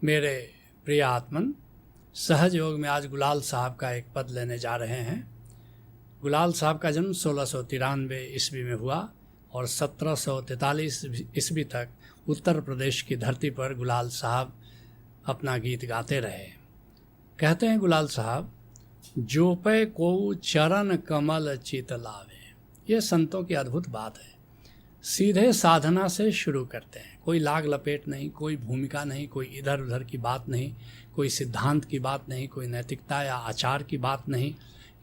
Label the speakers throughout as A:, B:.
A: मेरे प्रिय आत्मन, सहज योग में आज गुलाल साहब का एक पद लेने जा रहे हैं। गुलाल साहब का जन्म 1693 ईस्वी में हुआ और 1743 ईस्वी तक उत्तर प्रदेश की धरती पर गुलाल साहब अपना गीत गाते रहे। कहते हैं गुलाल साहब, जो पे को चरण कमल चित लावे। ये संतों की अद्भुत बात है। सीधे साधना से शुरू करते हैं, कोई लाग लपेट नहीं, कोई भूमिका नहीं, कोई इधर उधर की बात नहीं, कोई सिद्धांत की बात नहीं, कोई नैतिकता या आचार की बात नहीं,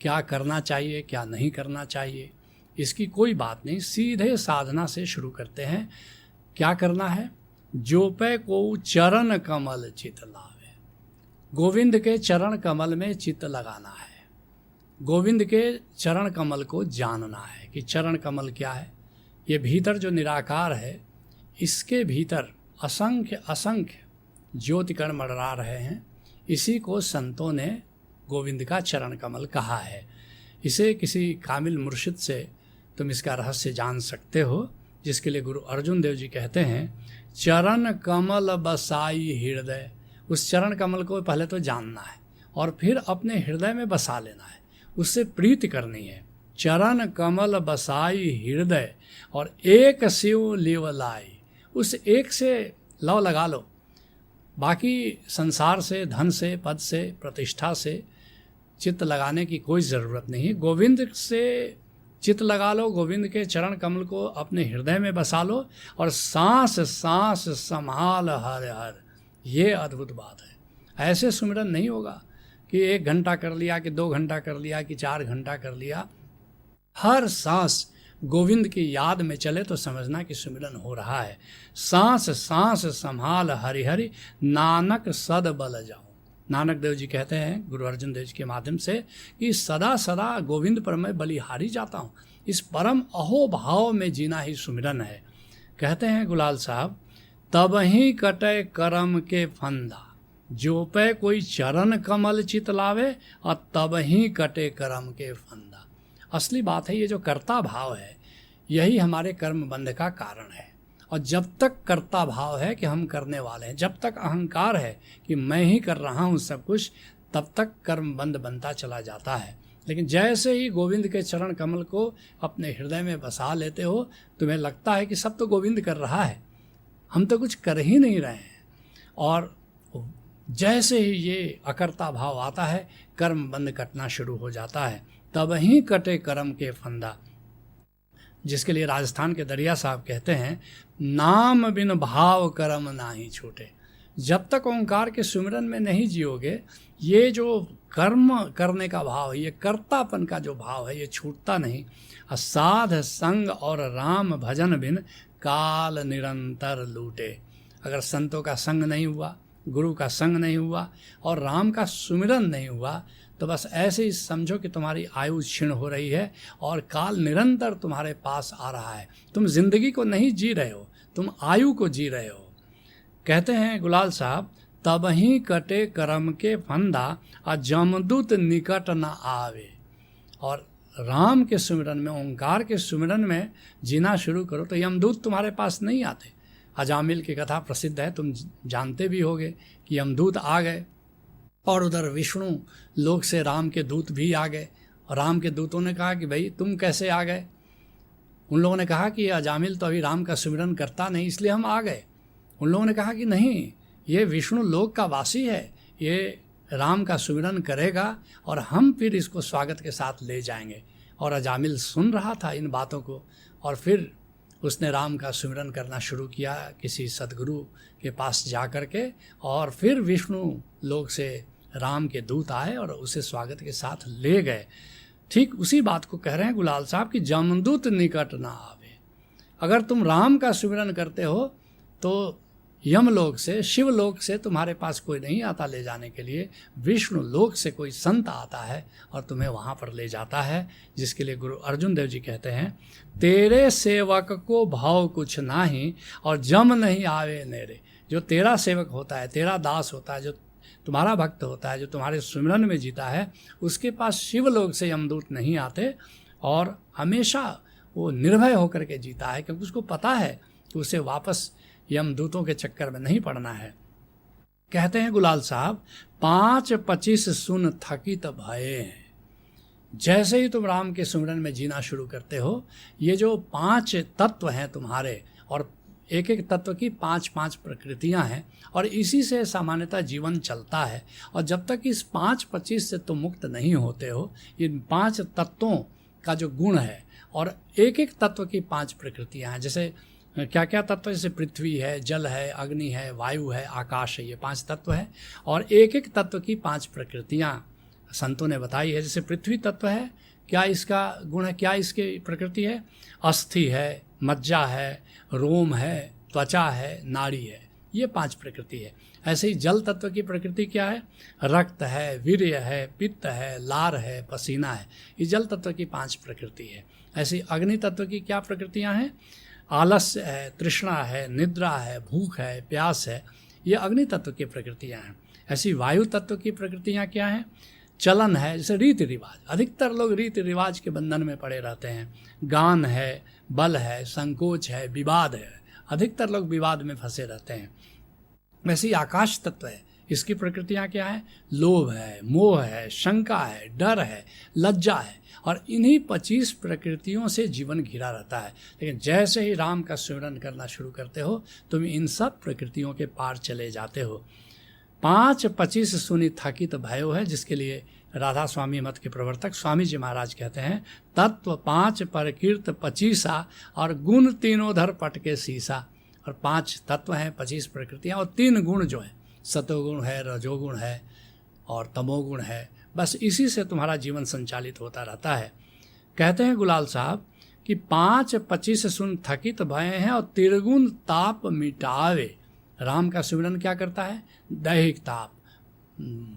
A: क्या करना चाहिए क्या नहीं करना चाहिए इसकी कोई बात नहीं। सीधे साधना से शुरू करते हैं। क्या करना है? जो पे को चरण कमल चित लावे। गोविंद के चरण कमल में चित्त लगाना है। गोविंद के चरण कमल को जानना है कि चरण कमल क्या है। ये भीतर जो निराकार है, इसके भीतर असंख्य असंख्य ज्योतिकण मंडरा रहे हैं। इसी को संतों ने गोविंद का चरण कमल कहा है। इसे किसी कामिल मुर्शिद से तुम इसका रहस्य जान सकते हो, जिसके लिए गुरु अर्जुन देव जी कहते हैं, चरण कमल बसाई हृदय। उस चरण कमल को पहले तो जानना है और फिर अपने हृदय में बसा लेना है, उससे प्रीति करनी है। चरण कमल बसाई हृदय और एक शिव लिव लाई। उस एक से लव लगा लो। बाकी संसार से, धन से, पद से, प्रतिष्ठा से चित्त लगाने की कोई ज़रूरत नहीं है। गोविंद से चित्त लगा लो, गोविंद के चरण कमल को अपने हृदय में बसा लो और सांस सांस संभाल हर हर। ये अद्भुत बात है। ऐसे सुमिरन नहीं होगा कि 1 घंटा कर लिया, कि 2 घंटा कर लिया, कि 4 घंटा कर लिया। हर सांस गोविंद की याद में चले तो समझना कि सुमिरन हो रहा है। सांस सांस संभाल हरि हरि, नानक सद बल जाओ। नानक देव जी कहते हैं गुरु अर्जुन देव जी के माध्यम से कि सदा सदा गोविंद पर मैं बलिहारी जाता हूँ। इस परम अहोभाव में जीना ही सुमिरन है। कहते हैं गुलाल साहब, तब ही कटे करम के फंदा, जो पे कोई चरण कमल चित लावे, और तब ही कटे करम के फंदा। असली बात है, ये जो कर्ता भाव है यही हमारे कर्म बंध का कारण है। और जब तक कर्ता भाव है कि हम करने वाले हैं, जब तक अहंकार है कि मैं ही कर रहा हूँ सब कुछ, तब तक कर्म बंध बनता चला जाता है। लेकिन जैसे ही गोविंद के चरण कमल को अपने हृदय में बसा लेते हो, तुम्हें लगता है कि सब तो गोविंद कर रहा है, हम तो कुछ कर ही नहीं रहे हैं। और जैसे ही ये अकर्ता भाव आता है, कर्म बंध कटना शुरू हो जाता है। तब ही कटे कर्म के फंदा, जिसके लिए राजस्थान के दरिया साहब कहते हैं, नाम बिन भाव कर्म नाही छूटे। जब तक ओंकार के सुमिरन में नहीं जियोगे, ये जो कर्म करने का भाव है, ये कर्तापन का जो भाव है, ये छूटता नहीं। असाध संग और राम भजन बिन काल निरंतर लूटे। अगर संतों का संग नहीं हुआ, गुरु का संग नहीं हुआ और राम का सुमिरन नहीं हुआ, तो बस ऐसे ही समझो कि तुम्हारी आयु क्षीण हो रही है और काल निरंतर तुम्हारे पास आ रहा है। तुम जिंदगी को नहीं जी रहे हो, तुम आयु को जी रहे हो। कहते हैं गुलाल साहब, तब ही कटे कर्म के फंदा, और जमदूत निकट न आवे। और राम के सुमिरन में, ओंकार के सुमिरन में जीना शुरू करो तो यमदूत तुम्हारे पास नहीं आते। अजामिल की कथा प्रसिद्ध है, तुम जानते भी होगे कि यमदूत आ गए और उधर विष्णु लोक से राम के दूत भी आ गए। और राम के दूतों ने कहा कि भाई तुम कैसे आ गए? उन लोगों ने कहा कि अजामिल तो अभी राम का सुमिरन करता नहीं, इसलिए हम आ गए। उन लोगों ने कहा कि नहीं, ये विष्णु लोक का वासी है, ये राम का सुमिरन करेगा और हम फिर इसको स्वागत के साथ ले जाएंगे। और अजामिल सुन रहा था इन बातों को और फिर उसने राम का सुमिरन करना शुरू किया किसी सदगुरु के पास जा कर के। और फिर विष्णु लोक से राम के दूत आए और उसे स्वागत के साथ ले गए। ठीक उसी बात को कह रहे हैं गुलाल साहब कि जमदूत निकट ना आवे। अगर तुम राम का सुमिरन करते हो तो यमलोक से, शिवलोक से तुम्हारे पास कोई नहीं आता ले जाने के लिए, विष्णु लोक से कोई संत आता है और तुम्हें वहाँ पर ले जाता है। जिसके लिए गुरु अर्जुन देव जी कहते हैं, तेरे सेवक को भाव कुछ नाही और जम नहीं आवे नेरे। जो तेरा सेवक होता है, तेरा दास होता है, जो तुम्हारा भक्त होता है, जो तुम्हारे सुमिरन में जीता है, उसके पास शिवलोक से यमदूत नहीं आते और हमेशा वो निर्भय होकर के जीता है, क्योंकि उसको पता है कि उसे वापस यमदूतों के चक्कर में नहीं पड़ना है। कहते हैं गुलाल साहब, 5-25 सुन थकित भये हैं। जैसे ही तुम राम के सुमिरन में जीना शुरू करते हो, ये जो 5 तत्व हैं तुम्हारे, और एक एक तत्व की 5-5 प्रकृतियां हैं, और इसी से सामान्यतः जीवन चलता है। और जब तक इस 5-25 से तुम मुक्त नहीं होते हो, इन 5 तत्वों का जो गुण है, और एक एक तत्व की 5 प्रकृतियां हैं। जैसे क्या क्या तत्व, जैसे पृथ्वी है, जल है, अग्नि है, वायु है, आकाश है, ये 5 तत्व है। और एक एक तत्व की 5 प्रकृतियां संतों ने बताई है। जैसे पृथ्वी तत्व है, क्या इसका गुण है, क्या इसकी प्रकृति है? अस्थि है, मज्जा है, रोम है, त्वचा है, नाड़ी है, ये 5 प्रकृति है। ऐसे ही जल तत्व की प्रकृति क्या है? रक्त है, वीर्य है, पित्त है, लार है, पसीना है, ये जल तत्व की 5 प्रकृति है। ऐसी अग्नि तत्व की क्या प्रकृतियां हैं? आलस्य है, तृष्णा है, निद्रा है, भूख है, प्यास है, ये अग्नि तत्व की प्रकृतियां हैं। ऐसी वायु तत्व की प्रकृतियां क्या हैं? चलन है, जैसे रीति रिवाज, अधिकतर लोग रीति रिवाज के बंधन में पड़े रहते हैं। गान है, बल है, संकोच है, विवाद है, अधिकतर लोग विवाद में फंसे रहते हैं। वैसे ही आकाश तत्व है, इसकी प्रकृतियां क्या है? लोभ है, मोह है, शंका है, डर है, लज्जा है, और इन्हीं 25 प्रकृतियों से जीवन घिरा रहता है। लेकिन जैसे ही राम का स्मरण करना शुरू करते हो, तुम इन सब प्रकृतियों के पार चले जाते हो। 5-25 सुनी थकित भयो है, जिसके लिए राधा स्वामी मत के प्रवर्तक स्वामी जी महाराज कहते हैं, तत्व 5 पर कीर्त 25 और गुण तीनों धर पटके सीसा। और 5 तत्व हैं, 25 प्रकृतियां, और 3 गुण जो हैं, सतोगुण है, रजोगुण है और तमोगुण है। बस इसी से तुम्हारा जीवन संचालित होता रहता है। कहते हैं गुलाल साहब कि 5-25 सुन थकित भय हैं और त्रिगुण ताप मिटावे। राम का सुमिरन क्या करता है? दैहिक ताप,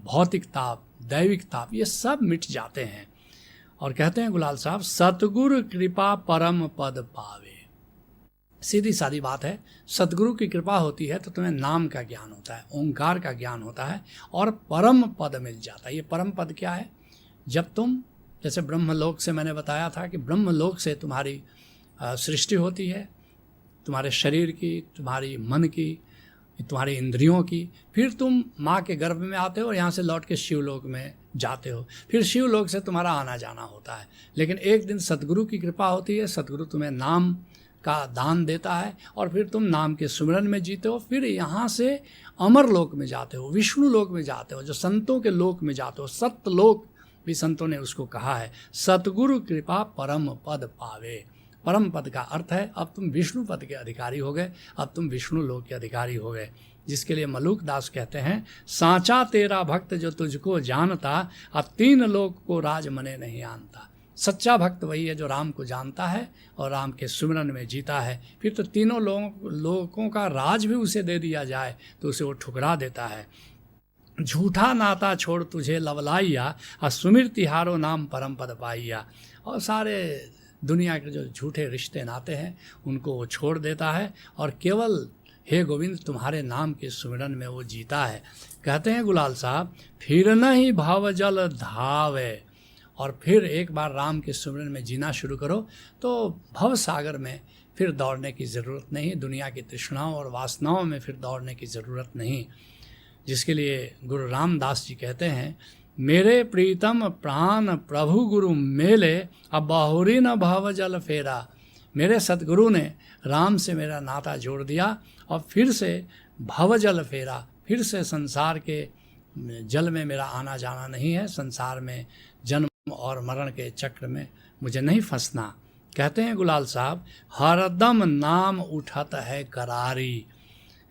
A: भौतिक ताप, दैविक ताप, ये सब मिट जाते हैं। और कहते हैं गुलाल साहब, सतगुरु कृपा परम पद पावे। सीधी सादी बात है, सतगुरु की कृपा होती है तो तुम्हें नाम का ज्ञान होता है, ओंकार का ज्ञान होता है, और परम पद मिल जाता है। ये परम पद क्या है? जब तुम, जैसे ब्रह्मलोक से मैंने बताया था कि ब्रह्मलोक से तुम्हारी सृष्टि होती है, तुम्हारे शरीर की, तुम्हारी मन की, तुम्हारी इंद्रियों की, फिर तुम माँ के गर्भ में आते हो और यहाँ से लौट के शिवलोक में जाते हो, फिर शिवलोक से तुम्हारा आना जाना होता है। लेकिन एक दिन सतगुरु की कृपा होती है, सतगुरु तुम्हें नाम का दान देता है, और फिर तुम नाम के सुमिरन में जीते हो। फिर यहाँ से अमर लोक में जाते हो, विष्णु लोक में जाते हो, जो संतों के लोक में जाते हो। सतलोक भी संतों ने उसको कहा है, सतगुरु कृपा परम पद पावे। परम पद का अर्थ है अब तुम विष्णु पद के अधिकारी हो गए, अब तुम विष्णु लोक के अधिकारी हो गए। जिसके लिए मलूक दास कहते हैं, सांचा तेरा भक्त जो तुझको जानता, अब 3 लोक को राज मने नहीं आनता। सच्चा भक्त वही है जो राम को जानता है और राम के सुमिरन में जीता है। फिर तो तीनों लोगों का राज भी उसे दे दिया जाए तो उसे वो ठुकरा देता है। झूठा नाता छोड़ तुझे लवलाइया, और सुमिर तिहारो नाम परम पद पाइया। और सारे दुनिया के जो झूठे रिश्ते नाते हैं उनको वो छोड़ देता है, और केवल हे गोविंद तुम्हारे नाम के सुमिरन में वो जीता है। कहते हैं गुलाल साहब, फिर नहीं भाव जल धावे। और फिर एक बार राम के सुमिरन में जीना शुरू करो तो भव सागर में फिर दौड़ने की ज़रूरत नहीं, दुनिया की तृष्णाओं और वासनाओं में फिर दौड़ने की ज़रूरत नहीं। जिसके लिए गुरु रामदास जी कहते हैं, मेरे प्रीतम प्राण प्रभु गुरु मेले, अब बहुरी न भव जल फेरा। मेरे सतगुरु ने राम से मेरा नाता जोड़ दिया और फिर से भव जल फेरा, फिर से संसार के जल में मेरा आना जाना नहीं है, संसार में जन्म और मरण के चक्र में मुझे नहीं फंसना। कहते हैं गुलाल साहब, हरदम नाम उठत है करारी।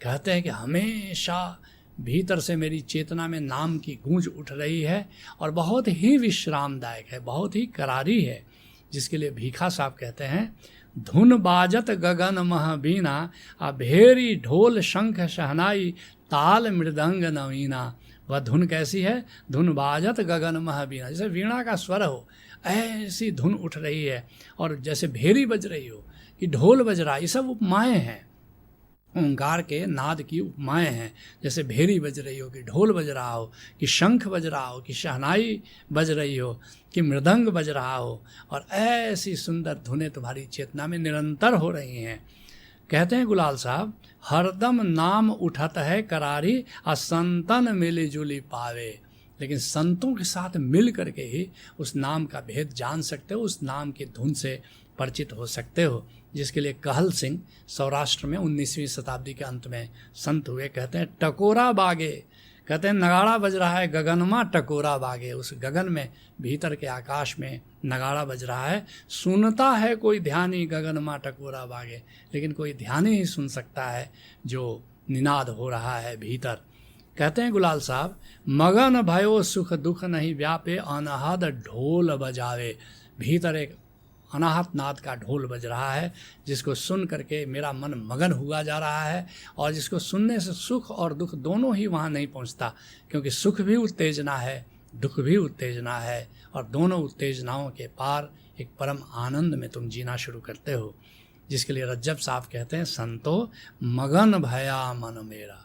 A: कहते हैं कि हमेशा भीतर से मेरी चेतना में नाम की गूंज उठ रही है और बहुत ही विश्रामदायक है, बहुत ही करारी है। जिसके लिए भीखा साहब कहते हैं, धुन बाजत गगन महबीना, अभेरी ढोल शंख शहनाई, ताल मृदंग नवीना। वह धुन कैसी है? धुन बाजत गगन महबीना, जैसे वीणा का स्वर हो ऐसी धुन उठ रही है, और जैसे भेरी बज रही हो कि ढोल बज रहा, ये सब उपमाएं हैं, ओंकार के नाद की उपमाएं हैं। जैसे भेरी बज रही हो, कि ढोल बज रहा हो, कि शंख बज रहा हो, कि शहनाई बज रही हो, कि मृदंग बज रहा हो, और ऐसी सुंदर धुनें तुम्हारी चेतना में निरंतर हो रही हैं। कहते हैं गुलाल साहब, हरदम नाम उठत है करारी, आ संतन मिली जुली पावे। लेकिन संतों के साथ मिल करके ही उस नाम का भेद जान सकते हो, उस नाम की धुन से परिचित हो सकते हो, जिसके लिए कहल सिंह सौराष्ट्र में 19वीं शताब्दी के अंत में संत हुए। कहते हैं टकोरा बागे, कहते हैं नगाड़ा बज रहा है गगनमा टकोरा बागे, उस गगन में भीतर के आकाश में नगाड़ा बज रहा है, सुनता है कोई ध्यानी गगनमा टकोरा बागे, लेकिन कोई ध्यानी ही सुन सकता है जो निनाद हो रहा है भीतर। कहते हैं गुलाल साहब, मगन भयो सुख दुख नहीं व्यापे, अनहद ढोल बजावे। भीतर एक अनाहत नाद का ढोल बज रहा है, जिसको सुन करके मेरा मन मगन हुआ जा रहा है, और जिसको सुनने से सुख और दुख दोनों ही वहाँ नहीं पहुँचता, क्योंकि सुख भी उत्तेजना है, दुख भी उत्तेजना है, और दोनों उत्तेजनाओं के पार एक परम आनंद में तुम जीना शुरू करते हो। जिसके लिए रज्जब साहब कहते हैं, संतो मगन भया मन मेरा,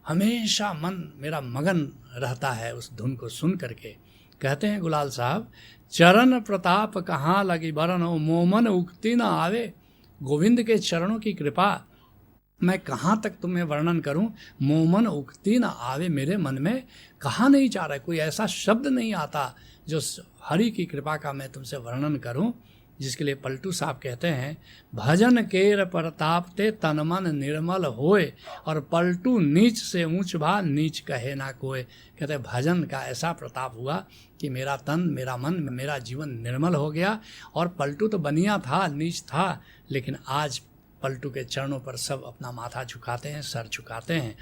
A: हमेशा मन मेरा मगन रहता है उस धुन को सुन करके। कहते हैं गुलाल साहब, चरण प्रताप कहाँ लगी बरन, हो मोमन उगती न आवे। गोविंद के चरणों की कृपा मैं कहाँ तक तुम्हें वर्णन करूं, मोमन उगती न आवे, मेरे मन में कहाँ नहीं जा रहा है, कोई ऐसा शब्द नहीं आता जो हरि की कृपा का मैं तुमसे वर्णन करूं। जिसके लिए पलटू साहब कहते हैं, भजन केर प्रताप ते तन मन निर्मल होए, और पलटू नीच से ऊंच भा नीच कहे ना कोय। कहते हैं भजन का ऐसा प्रताप हुआ कि मेरा तन, मेरा मन, मेरा जीवन निर्मल हो गया। और पलटू तो बनिया था, नीच था, लेकिन आज पलटू के चरणों पर सब अपना माथा झुकाते हैं, सर झुकाते हैं।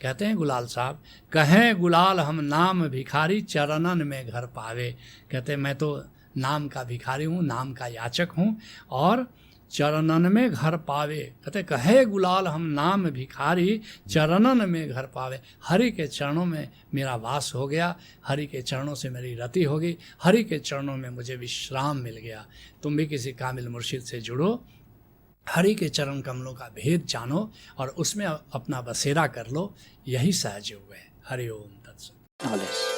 A: कहते हैं गुलाल साहब, कहें गुलाल हम नाम भिखारी, चरणन में घर पावे। कहते हैं मैं तो नाम का भिखारी हूँ, नाम का याचक हूँ, और चरणन में घर पावे। कहते कहे गुलाल हम नाम भिखारी, चरणन में घर पावे। हरि के चरणों में मेरा वास हो गया, हरि के चरणों से मेरी रति हो गई, हरि के चरणों में मुझे विश्राम मिल गया। तुम भी किसी कामिल मुर्शिद से जुड़ो, हरि के चरण कमलों का भेद जानो, और उसमें अपना बसेरा कर लो, यही सहज योग है। हरि ओम तत्सत।